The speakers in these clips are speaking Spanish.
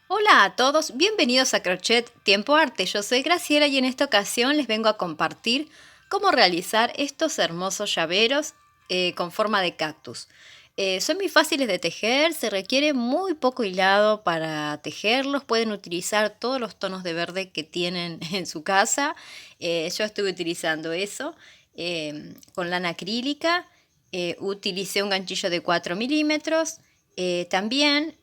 Hola a todos, bienvenidos a Crochet Tiempo Arte. Yo soy Graciela y en esta ocasión les vengo a compartir cómo realizar estos hermosos llaveros con forma de cactus. Son muy fáciles de tejer, se requiere muy poco hilado para tejerlos. Pueden utilizar todos los tonos de verde que tienen en su casa. Yo estuve utilizando eso con lana acrílica. Utilicé un ganchillo de 4 milímetros. También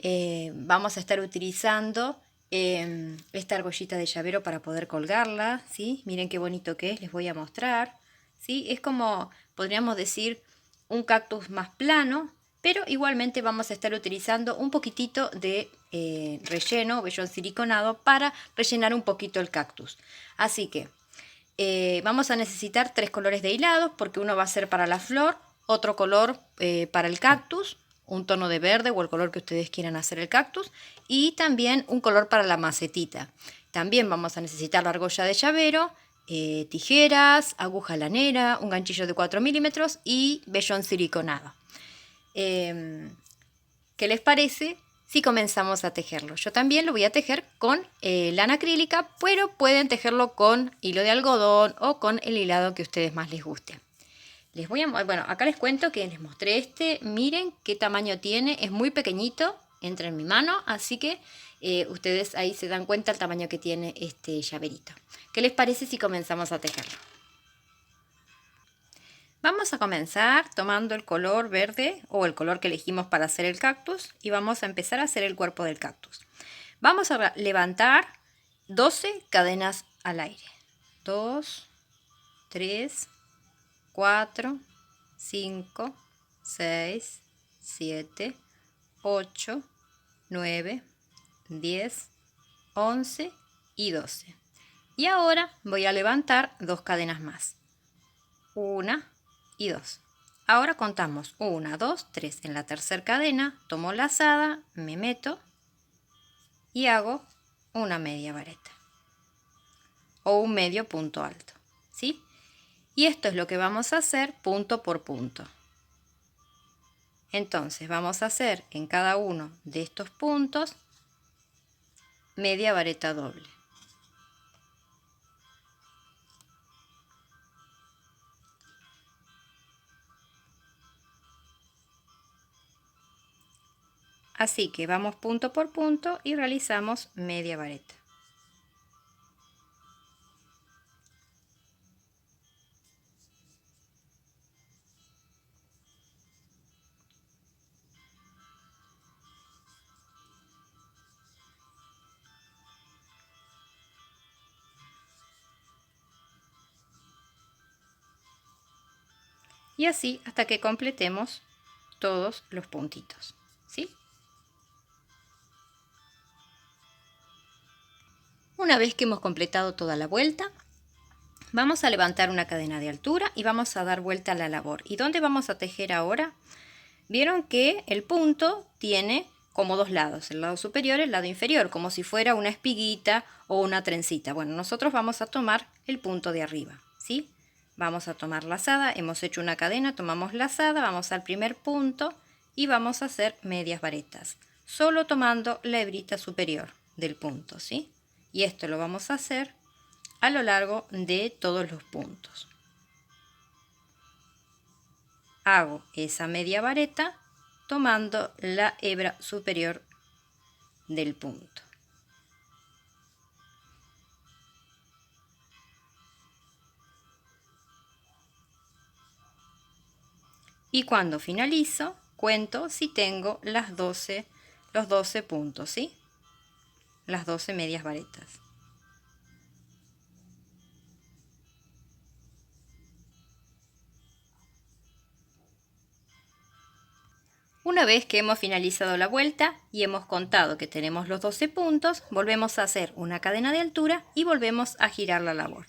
vamos a estar utilizando esta argollita de llavero para poder colgarla, ¿sí? Miren qué bonito que es, les voy a mostrar, ¿sí? Es como, podríamos decir, un cactus más plano, pero igualmente vamos a estar utilizando un poquitito de relleno, vellón siliconado, para rellenar un poquito el cactus. Así que vamos a necesitar 3 colores de hilados, porque uno va a ser para la flor, otro color para el cactus, un tono de verde o el color que ustedes quieran hacer el cactus, y también un color para la macetita. También vamos a necesitar la argolla de llavero, tijeras, aguja lanera, un ganchillo de 4 milímetros y vellón siliconado. ¿Qué les parece si comenzamos a tejerlo? Yo también lo voy a tejer con lana acrílica, pero pueden tejerlo con hilo de algodón o con el hilado que a ustedes más les guste. Bueno, acá les cuento que les mostré este. Miren qué tamaño tiene, es muy pequeñito, entra en mi mano, así que ustedes ahí se dan cuenta el tamaño que tiene este llaverito. ¿Qué les parece si comenzamos a tejerlo? Vamos a comenzar tomando el color verde o el color que elegimos para hacer el cactus y vamos a empezar a hacer el cuerpo del cactus. Vamos a levantar 12 cadenas al aire. 2, 3, 4, 5, 6, 7, 8, 9, 10, 11 y 12. Y ahora voy a levantar 2 cadenas más. 1 y 2. Ahora contamos 1, 2, 3. En la tercera cadena tomo lazada, me meto y hago una media vareta o un medio punto alto, ¿sí? Y esto es lo que vamos a hacer punto por punto. Entonces vamos a hacer en cada uno de estos puntos media vareta doble. Así que vamos punto por punto y realizamos media vareta. Y así hasta que completemos todos los puntitos, ¿sí? Una vez que hemos completado toda la vuelta, vamos a levantar una cadena de altura y vamos a dar vuelta a la labor. ¿Y dónde vamos a tejer ahora? Vieron que el punto tiene como dos lados, el lado superior y el lado inferior, como si fuera una espiguita o una trencita. Bueno, nosotros vamos a tomar el punto de arriba, ¿sí? Vamos a tomar lazada, hemos hecho una cadena, tomamos lazada, vamos al primer punto y vamos a hacer medias varetas, solo tomando la hebrita superior del punto, ¿sí? Y esto lo vamos a hacer a lo largo de todos los puntos. Hago esa media vareta tomando la hebra superior del punto. Y cuando finalizo, cuento si tengo los 12 puntos, ¿sí? Las 12 medias varetas. Una vez que hemos finalizado la vuelta y hemos contado que tenemos los 12 puntos, volvemos a hacer una cadena de altura y volvemos a girar la labor.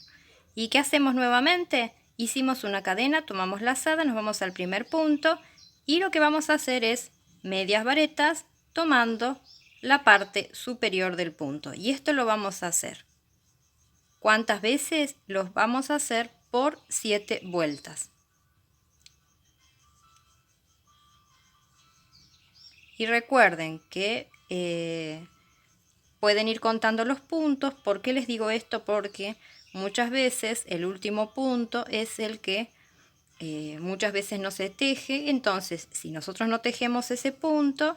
¿Y qué hacemos nuevamente? Hicimos una cadena, tomamos lazada, nos vamos al primer punto y lo que vamos a hacer es medias varetas tomando la parte superior del punto. Y esto lo vamos a hacer. ¿Cuántas veces? Los vamos a hacer por 7 vueltas. Y recuerden que pueden ir contando los puntos. ¿Por qué les digo esto? Porque muchas veces el último punto es el que muchas veces no se teje. Entonces, si nosotros no tejemos ese punto,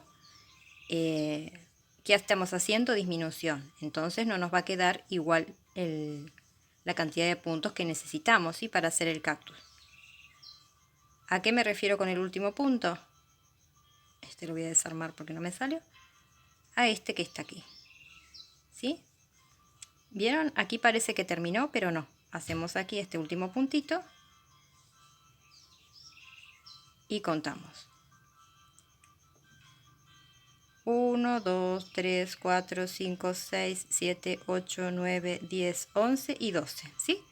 ¿qué estamos haciendo? Disminución. Entonces no nos va a quedar igual la cantidad de puntos que necesitamos, ¿sí? Para hacer el cactus. ¿A qué me refiero con el último punto? Este lo voy a desarmar porque no me salió. A este que está aquí, ¿sí? ¿Vieron? Aquí parece que terminó, pero no. Hacemos aquí este último puntito y contamos. 1, 2, 3, 4, 5, 6, 7, 8, 9, 10, 11 y 12, ¿sí?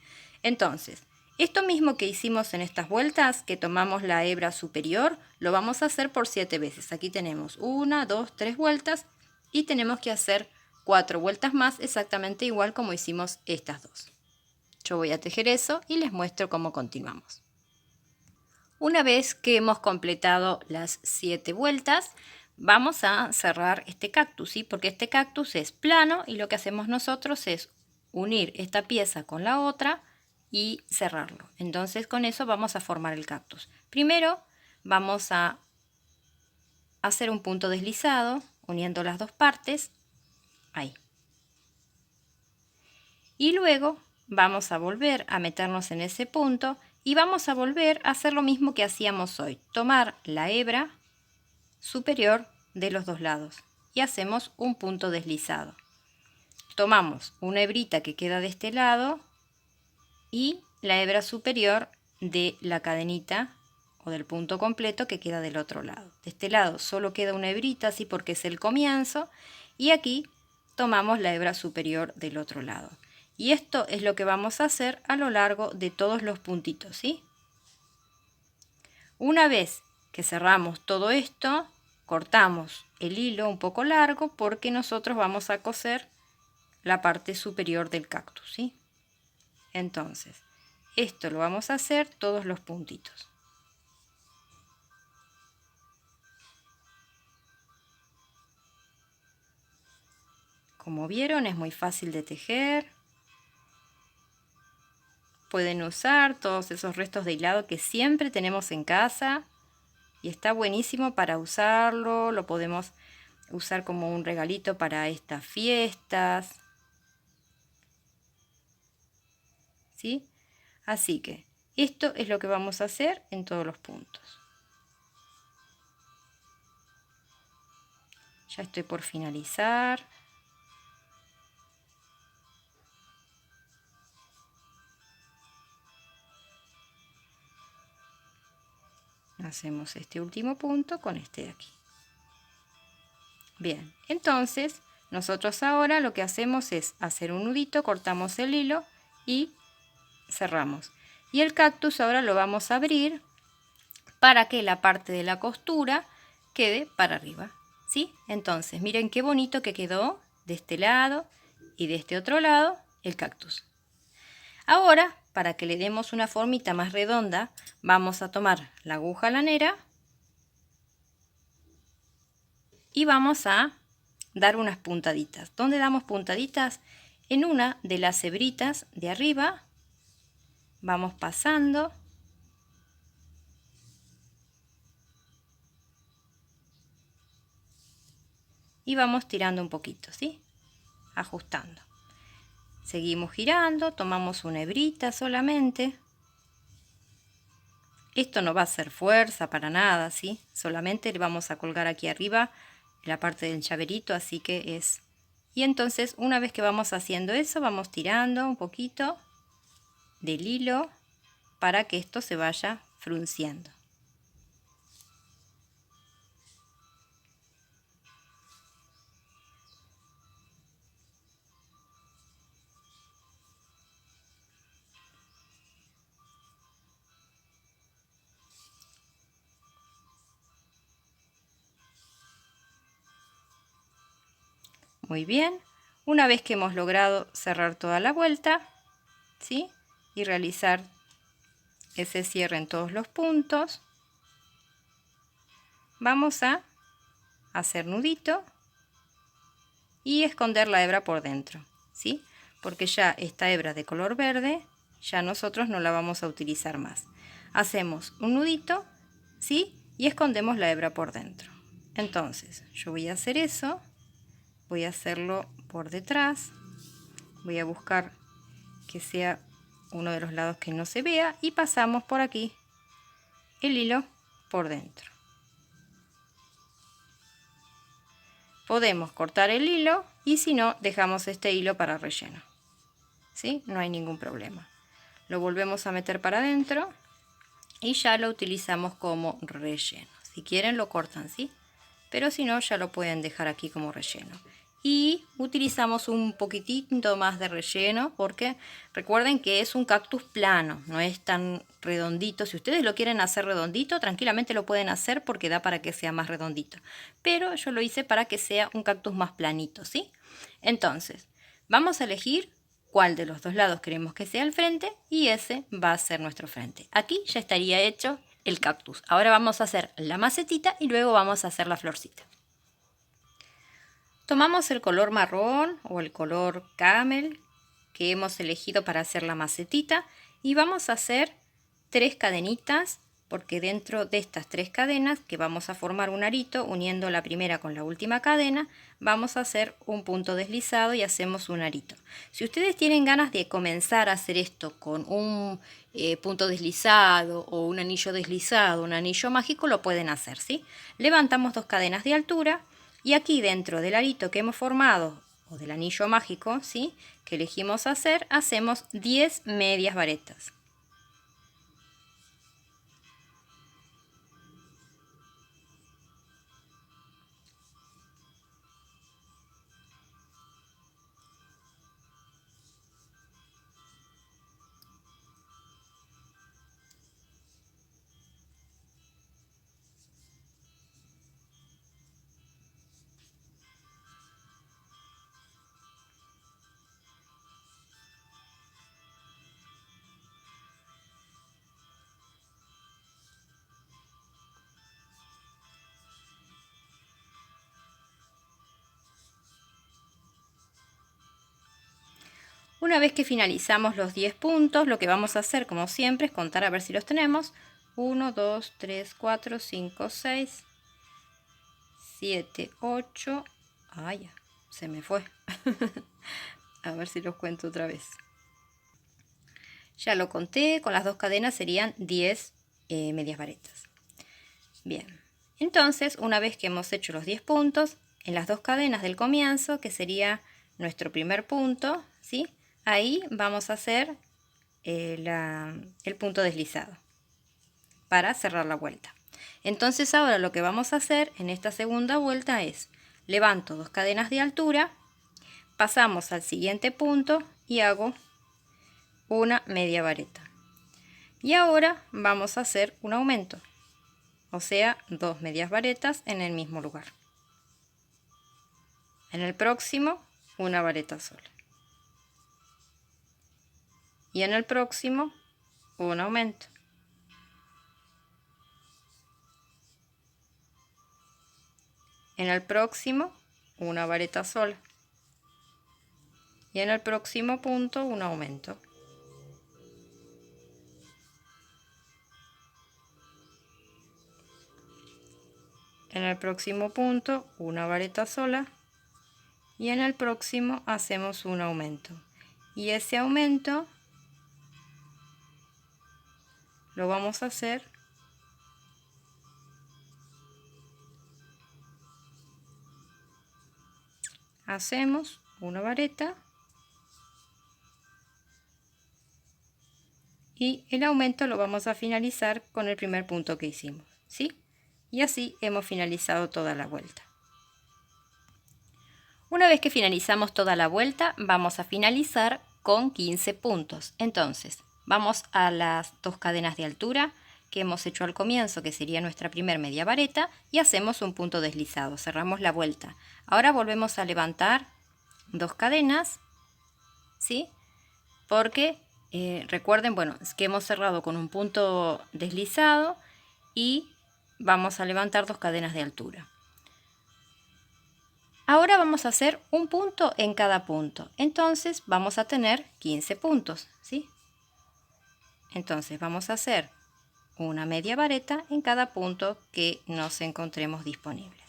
Entonces, esto mismo que hicimos en estas vueltas, que tomamos la hebra superior, lo vamos a hacer por 7 veces. Aquí tenemos 1, 2, 3 vueltas y tenemos que hacer 4 vueltas más, exactamente igual como hicimos estas dos. Yo voy a tejer eso y les muestro cómo continuamos. Una vez que hemos completado las 7 vueltas, vamos a cerrar este cactus, ¿sí? Porque este cactus es plano y lo que hacemos nosotros es unir esta pieza con la otra y cerrarlo. Entonces con eso vamos a formar el cactus. Primero vamos a hacer un punto deslizado uniendo las dos partes, ahí. Y luego vamos a volver a meternos en ese punto y vamos a volver a hacer lo mismo que hacíamos hoy. Tomar la hebra superior de los dos lados y hacemos un punto deslizado. Tomamos una hebrita que queda de este lado y la hebra superior de la cadenita o del punto completo que queda del otro lado. De este lado solo queda una hebrita, así porque es el comienzo, y aquí tomamos la hebra superior del otro lado. Y esto es lo que vamos a hacer a lo largo de todos los puntitos, ¿sí? Una vez que cerramos todo esto, cortamos el hilo un poco largo porque nosotros vamos a coser la parte superior del cactus, ¿sí? Entonces, esto lo vamos a hacer todos los puntitos. Como vieron, es muy fácil de tejer. Pueden usar todos esos restos de hilado que siempre tenemos en casa y está buenísimo para usarlo. Lo podemos usar como un regalito para estas fiestas, ¿sí? Así que esto es lo que vamos a hacer en todos los puntos. Ya estoy por finalizar. Hacemos este último punto con este de aquí. Bien, entonces nosotros ahora lo que hacemos es hacer un nudito, cortamos el hilo y cerramos. Y el cactus ahora lo vamos a abrir para que la parte de la costura quede para arriba, ¿sí? Entonces miren qué bonito que quedó de este lado y de este otro lado el cactus. Ahora, para que le demos una formita más redonda, vamos a tomar la aguja lanera y vamos a dar unas puntaditas. ¿Dónde damos puntaditas? En una de las hebritas de arriba vamos pasando y vamos tirando un poquito, ¿sí? Ajustando. Seguimos girando, tomamos una hebrita solamente. Esto no va a hacer fuerza para nada, ¿sí? Solamente le vamos a colgar aquí arriba la parte del llaverito, así que es... Y entonces una vez que vamos haciendo eso, vamos tirando un poquito del hilo para que esto se vaya frunciendo. Muy bien, una vez que hemos logrado cerrar toda la vuelta, ¿sí? Y realizar ese cierre en todos los puntos, vamos a hacer nudito y esconder la hebra por dentro, ¿sí? Porque ya esta hebra de color verde ya nosotros no la vamos a utilizar más. Hacemos un nudito, ¿sí? Y escondemos la hebra por dentro. Entonces yo voy a hacer eso, voy a hacerlo por detrás, voy a buscar que sea uno de los lados que no se vea y pasamos por aquí el hilo por dentro. Podemos cortar el hilo y si no, dejamos este hilo para relleno, ¿sí? No hay ningún problema. Lo volvemos a meter para adentro y ya lo utilizamos como relleno. Si quieren lo cortan, ¿sí? Pero si no, ya lo pueden dejar aquí como relleno. Y utilizamos un poquitito más de relleno porque recuerden que es un cactus plano, no es tan redondito. Si ustedes lo quieren hacer redondito, tranquilamente lo pueden hacer porque da para que sea más redondito. Pero yo lo hice para que sea un cactus más planito, ¿sí? Entonces, vamos a elegir cuál de los dos lados queremos que sea el frente y ese va a ser nuestro frente. Aquí ya estaría hecho el cactus. Ahora vamos a hacer la macetita y luego vamos a hacer la florcita. Tomamos el color marrón o el color camel que hemos elegido para hacer la macetita y vamos a hacer 3 cadenitas, porque dentro de estas 3 cadenas que vamos a formar un arito uniendo la primera con la última cadena, vamos a hacer un punto deslizado y hacemos un arito. Si ustedes tienen ganas de comenzar a hacer esto con un punto deslizado o un anillo deslizado, un anillo mágico, lo pueden hacer, ¿sí? Levantamos 2 cadenas de altura y aquí dentro del arito que hemos formado o del anillo mágico, ¿sí?, que elegimos hacer, hacemos 10 medias varetas. Una vez que finalizamos los 10 puntos, lo que vamos a hacer, como siempre, es contar a ver si los tenemos. 1, 2, 3, 4, 5, 6, 7, 8. ¡Ay, ya! Se me fue. A ver si los cuento otra vez. Ya lo conté, con las 2 cadenas serían 10 medias varetas. Bien, entonces, una vez que hemos hecho los 10 puntos, en las 2 cadenas del comienzo, que sería nuestro primer punto, ¿sí?, ahí vamos a hacer el punto deslizado para cerrar la vuelta. Entonces ahora lo que vamos a hacer en esta segunda vuelta es levanto 2 cadenas de altura, pasamos al siguiente punto y hago una media vareta. Y ahora vamos a hacer un aumento, o sea, 2 medias varetas en el mismo lugar. En el próximo, una vareta sola. Y en el próximo, un aumento. En el próximo, una vareta sola. Y en el próximo punto, un aumento. En el próximo punto, una vareta sola. Y en el próximo hacemos un aumento. Y ese aumento lo vamos a hacer hacemos una vareta y el aumento lo vamos a finalizar con el primer punto que hicimos, ¿sí? Y así hemos finalizado toda la vuelta. Una vez que finalizamos toda la vuelta, vamos a finalizar con 15 puntos. Entonces, vamos a las 2 cadenas de altura que hemos hecho al comienzo, que sería nuestra primer media vareta, y hacemos un punto deslizado, cerramos la vuelta. Ahora volvemos a levantar 2 cadenas, ¿sí? Porque recuerden, bueno, es que hemos cerrado con un punto deslizado y vamos a levantar 2 cadenas de altura. Ahora vamos a hacer un punto en cada punto. Entonces vamos a tener 15 puntos, ¿sí? Entonces vamos a hacer una media vareta en cada punto que nos encontremos disponibles.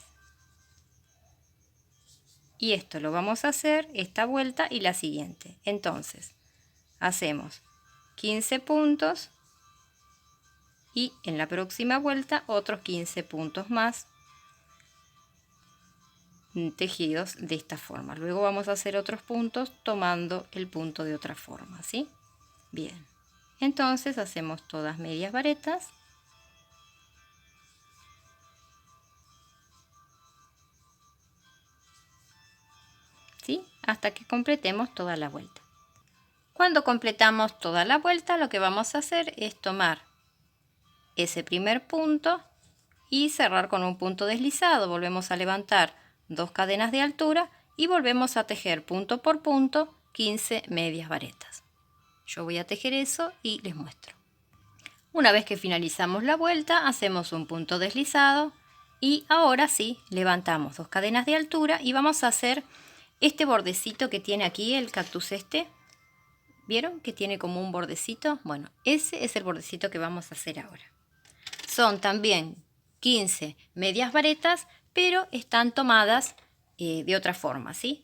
Y esto lo vamos a hacer esta vuelta y la siguiente. Entonces hacemos 15 puntos y en la próxima vuelta otros 15 puntos más tejidos de esta forma. Luego vamos a hacer otros puntos tomando el punto de otra forma, ¿sí? Bien, entonces hacemos todas medias varetas. ¿Sí? Hasta que completemos toda la vuelta. Cuando completamos toda la vuelta, lo que vamos a hacer es tomar ese primer punto y cerrar con un punto deslizado. Volvemos a levantar 2 cadenas de altura y volvemos a tejer punto por punto 15 medias varetas. Yo voy a tejer eso y les muestro. Una vez que finalizamos la vuelta, hacemos un punto deslizado y ahora sí, levantamos 2 cadenas de altura y vamos a hacer este bordecito que tiene aquí el cactus este. ¿Vieron que tiene como un bordecito? Bueno, ese es el bordecito que vamos a hacer ahora. Son también 15 medias varetas, pero están tomadas de otra forma, ¿sí?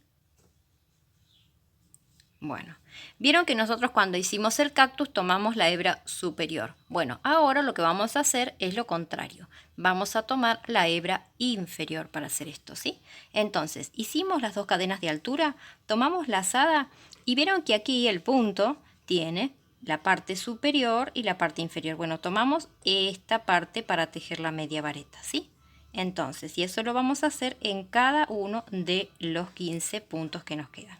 Bueno, vieron que nosotros cuando hicimos el cactus tomamos la hebra superior. Bueno, ahora lo que vamos a hacer es lo contrario. Vamos a tomar la hebra inferior para hacer esto, ¿sí? Entonces, hicimos las 2 cadenas de altura, tomamos la lazada y vieron que aquí el punto tiene la parte superior y la parte inferior. Bueno, tomamos esta parte para tejer la media vareta, ¿sí? Entonces, y eso lo vamos a hacer en cada uno de los 15 puntos que nos quedan.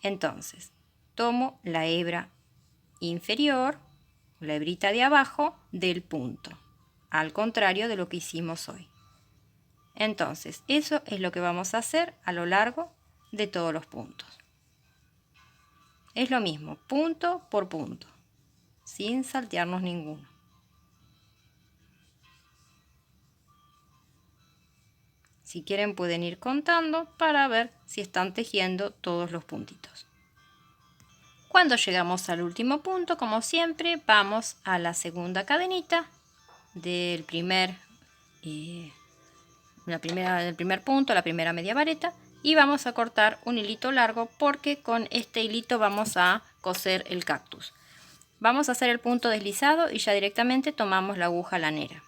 Entonces, tomo la hebra inferior, la hebrita de abajo del punto, al contrario de lo que hicimos hoy. Entonces, eso es lo que vamos a hacer a lo largo de todos los puntos. Es lo mismo, punto por punto, sin saltearnos ninguno. Si quieren pueden ir contando para ver si están tejiendo todos los puntitos. Cuando llegamos al último punto, como siempre, vamos a la segunda cadenita del primer punto, la primera media vareta, y vamos a cortar un hilito largo porque con este hilito vamos a coser el cactus. Vamos a hacer el punto deslizado y ya directamente tomamos la aguja lanera,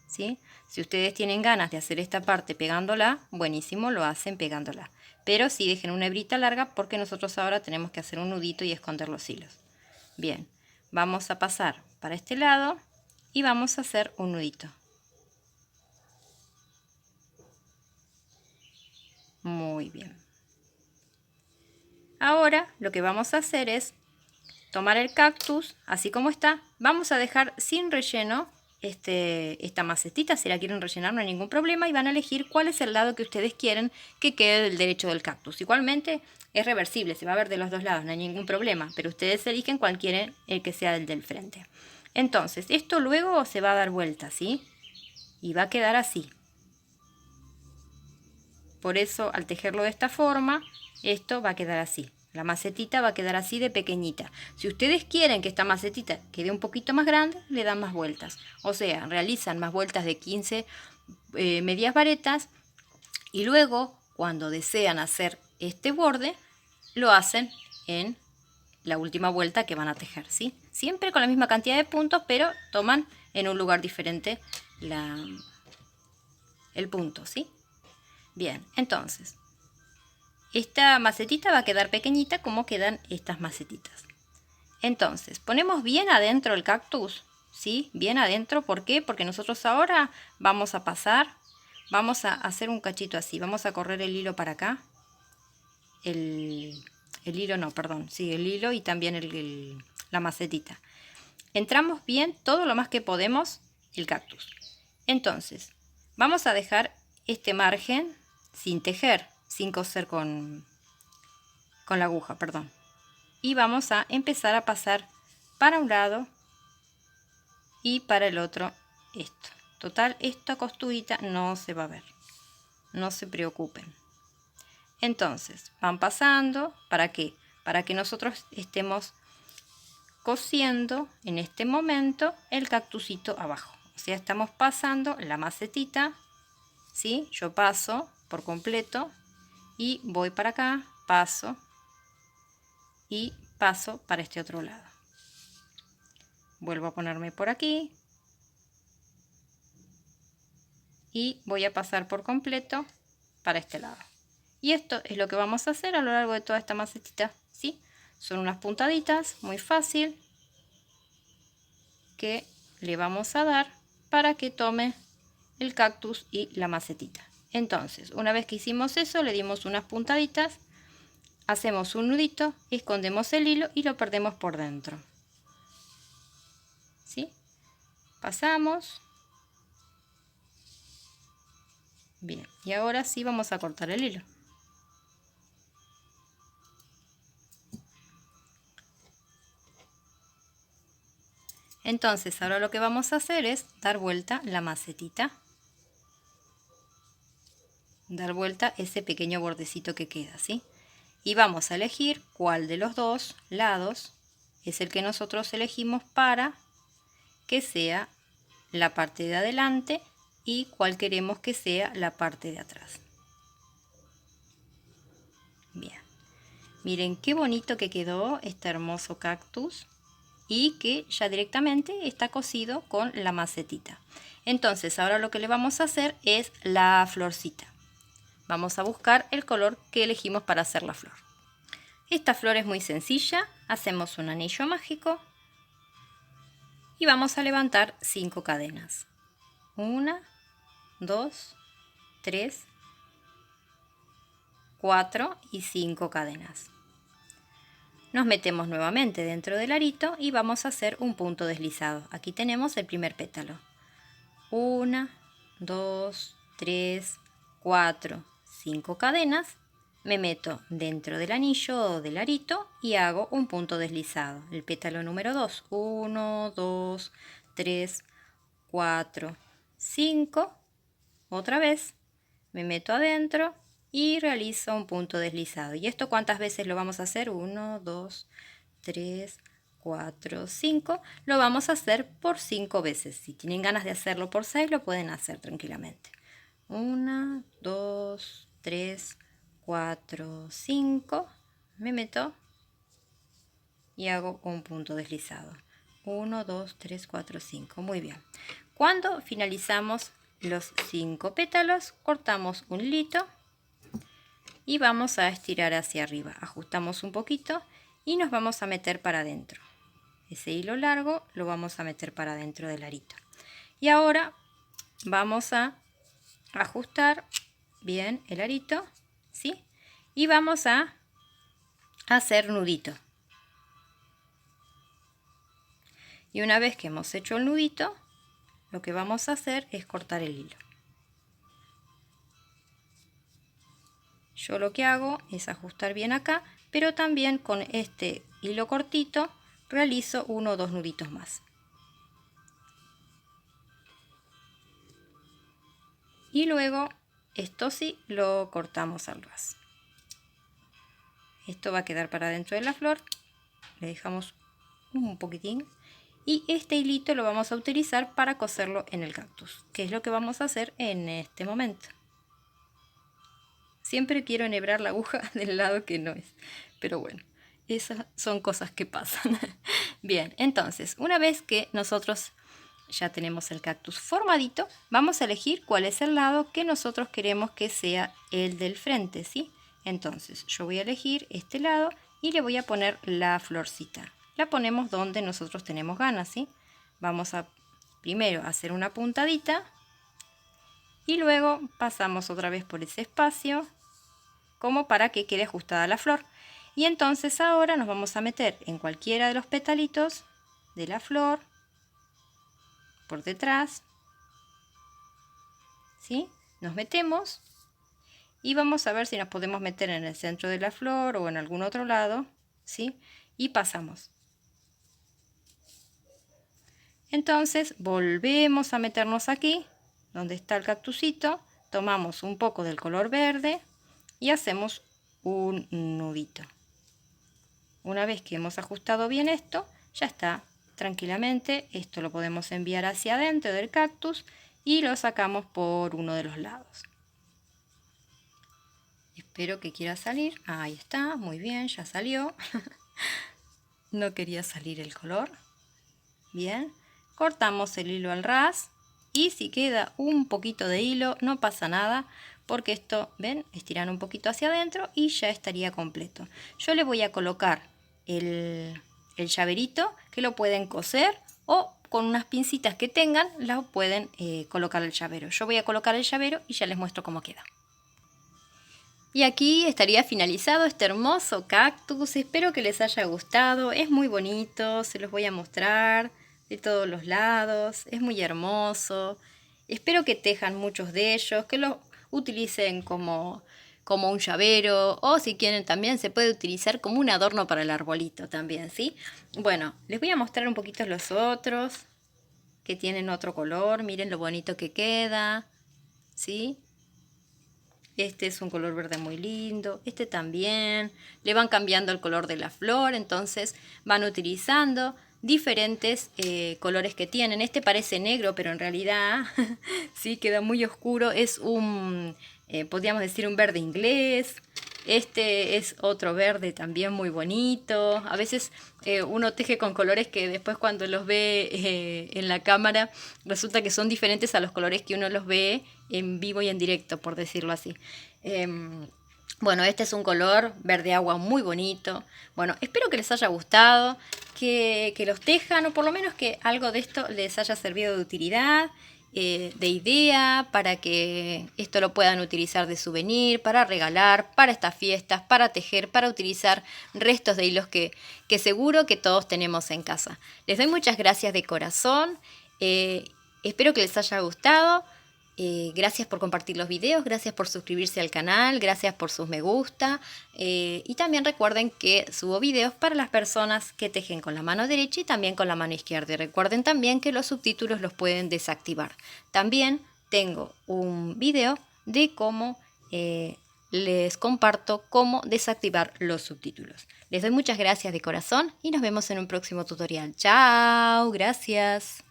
¿sí? Si ustedes tienen ganas de hacer esta parte pegándola, buenísimo, lo hacen pegándola. Pero sí dejen una hebrita larga porque nosotros ahora tenemos que hacer un nudito y esconder los hilos. Bien, vamos a pasar para este lado y vamos a hacer un nudito. Muy bien. Ahora lo que vamos a hacer es tomar el cactus así como está. Vamos a dejar sin relleno esta macetita. Si la quieren rellenar no hay ningún problema y van a elegir cuál es el lado que ustedes quieren que quede del derecho del cactus. Igualmente es reversible, se va a ver de los dos lados, no hay ningún problema, pero ustedes eligen cuál quieren el que sea el del frente. Entonces esto luego se va a dar vuelta, ¿sí? Y va a quedar así. Por eso al tejerlo de esta forma, esto va a quedar así. La macetita va a quedar así de pequeñita. Si ustedes quieren que esta macetita quede un poquito más grande, le dan más vueltas. O sea, realizan más vueltas de 15 medias varetas y luego, cuando desean hacer este borde, lo hacen en la última vuelta que van a tejer, ¿sí? Siempre con la misma cantidad de puntos, pero toman en un lugar diferente el punto, ¿sí? Bien, entonces esta macetita va a quedar pequeñita como quedan estas macetitas. Entonces, ponemos bien adentro el cactus, ¿sí? Bien adentro, ¿por qué? Porque nosotros ahora vamos a pasar, vamos a hacer un cachito así, vamos a correr el hilo para acá. El hilo no, perdón, sí, el hilo y también la macetita. Entramos bien todo lo más que podemos el cactus. Entonces, vamos a dejar este margen sin tejer, sin coser con la aguja, perdón. Y vamos a empezar a pasar para un lado y para el otro esto. Total, esta costurita no se va a ver. no se preocupen. Entonces, van pasando, ¿para qué? Para que nosotros estemos cosiendo en este momento el cactusito abajo. O sea, estamos pasando la macetita, ¿sí? Yo paso por completo y voy para acá, paso y paso para este otro lado. Vuelvo a ponerme por aquí y voy a pasar por completo para este lado. Y esto es lo que vamos a hacer a lo largo de toda esta macetita, ¿sí? Son unas puntaditas muy fácil que le vamos a dar para que tome el cactus y la macetita. Entonces, una vez que hicimos eso, le dimos unas puntaditas, hacemos un nudito, escondemos el hilo y lo perdemos por dentro. ¿Sí? Pasamos. Bien, y ahora sí vamos a cortar el hilo. Entonces, ahora lo que vamos a hacer es dar vuelta la macetita. Dar vuelta ese pequeño bordecito que queda, ¿sí? Y vamos a elegir cuál de los dos lados es el que nosotros elegimos para que sea la parte de adelante y cuál queremos que sea la parte de atrás. Bien, miren qué bonito que quedó este hermoso cactus y que ya directamente está cosido con la macetita. Entonces ahora lo que le vamos a hacer es la florcita. Vamos a buscar el color que elegimos para hacer la flor. Esta flor es muy sencilla, hacemos un anillo mágico y vamos a levantar 5 cadenas. 1, 2, 3, 4 y 5 cadenas. Nos metemos nuevamente dentro del arito y vamos a hacer un punto deslizado. Aquí tenemos el primer pétalo. 1, 2, 3, 4, 5 cadenas. Me meto dentro del anillo o del arito y hago un punto deslizado. El pétalo número 2. 1, 2, 3, 4, 5. Otra vez me meto adentro y realizo un punto deslizado. ¿Y esto cuántas veces lo vamos a hacer? 1, 2, 3, 4, 5. Lo vamos a hacer por 5 veces. Si tienen ganas de hacerlo por 6, lo pueden hacer tranquilamente. 1, 2, 3, 4, 5. Me meto y hago un punto deslizado. 1, 2, 3, 4, 5. Muy bien. Cuando finalizamos los 5 pétalos, cortamos un hilito y vamos a estirar hacia arriba. Ajustamos un poquito y nos vamos a meter para adentro. Ese hilo largo lo vamos a meter para adentro del arito. Y ahora vamos a ajustar bien el arito, ¿sí? Y vamos a hacer nudito. Y una vez que hemos hecho el nudito, lo que vamos a hacer es cortar el hilo. Yo lo que hago es ajustar bien acá, pero también con este hilo cortito realizo 1 o 2 nuditos más. Y luego esto sí lo cortamos al ras. Esto va a quedar para dentro de la flor. Le dejamos un poquitín. Y este hilito lo vamos a utilizar para coserlo en el cactus, que es lo que vamos a hacer en este momento. Siempre quiero enhebrar la aguja del lado que no es, pero bueno, esas son cosas que pasan. Bien, entonces, una vez que nosotros ya tenemos el cactus formadito, vamos a elegir cuál es el lado que nosotros queremos que sea el del frente, ¿sí? Entonces, yo voy a elegir este lado y le voy a poner la florcita. La ponemos donde nosotros tenemos ganas, ¿sí? Vamos a primero hacer una puntadita y luego pasamos otra vez por ese espacio como para que quede ajustada la flor. Y entonces ahora nos vamos a meter en cualquiera de los petalitos de la flor por detrás, ¿sí? Nos metemos y vamos a ver si nos podemos meter en el centro de la flor o en algún otro lado, ¿sí? Y pasamos. Entonces volvemos a meternos aquí donde está el cactusito, tomamos un poco del color verde y hacemos un nudito. Una vez que hemos ajustado bien esto, ya está tranquilamente. Esto lo podemos enviar hacia adentro del cactus y lo sacamos por uno de los lados. Espero que quiera salir. Ahí está, muy bien, ya salió. No quería salir el color. Bien, cortamos el hilo al ras y si queda un poquito de hilo no pasa nada, porque esto, ven, estiran un poquito hacia adentro y ya estaría completo. Yo le voy a colocar el llaverito, que lo pueden coser o con unas pincitas que tengan, la pueden colocar el llavero. Yo voy a colocar el llavero y ya les muestro cómo queda. Y aquí estaría finalizado este hermoso cactus. Espero que les haya gustado. Es muy bonito, se los voy a mostrar de todos los lados. Es muy hermoso. Espero que tejan muchos de ellos, que los utilicen como un llavero, o si quieren también se puede utilizar como un adorno para el arbolito también, ¿sí? Bueno, les voy a mostrar un poquito los otros que tienen otro color. Miren lo bonito que queda, ¿sí? Este es un color verde muy lindo, este también. Le van cambiando el color de la flor, entonces van utilizando diferentes colores que tienen. Este parece negro, pero en realidad sí queda muy oscuro. Es un, podríamos decir, un verde inglés. Este es otro verde también muy bonito. A veces uno teje con colores que después cuando los ve en la cámara resulta que son diferentes a los colores que uno los ve en vivo y en directo, por decirlo así. Bueno, este es un color verde agua muy bonito. Bueno, espero que les haya gustado, que los tejan, o por lo menos que algo de esto les haya servido de utilidad, de idea, para que esto lo puedan utilizar de souvenir, para regalar, para estas fiestas, para tejer, para utilizar restos de hilos que seguro que todos tenemos en casa. Les doy muchas gracias de corazón. Espero que les haya gustado. Gracias por compartir los videos, gracias por suscribirse al canal, gracias por sus me gusta, y también recuerden que subo videos para las personas que tejen con la mano derecha y también con la mano izquierda. Y recuerden también que los subtítulos los pueden desactivar. También tengo un video de cómo les comparto cómo desactivar los subtítulos. Les doy muchas gracias de corazón y nos vemos en un próximo tutorial. ¡Chao! Gracias.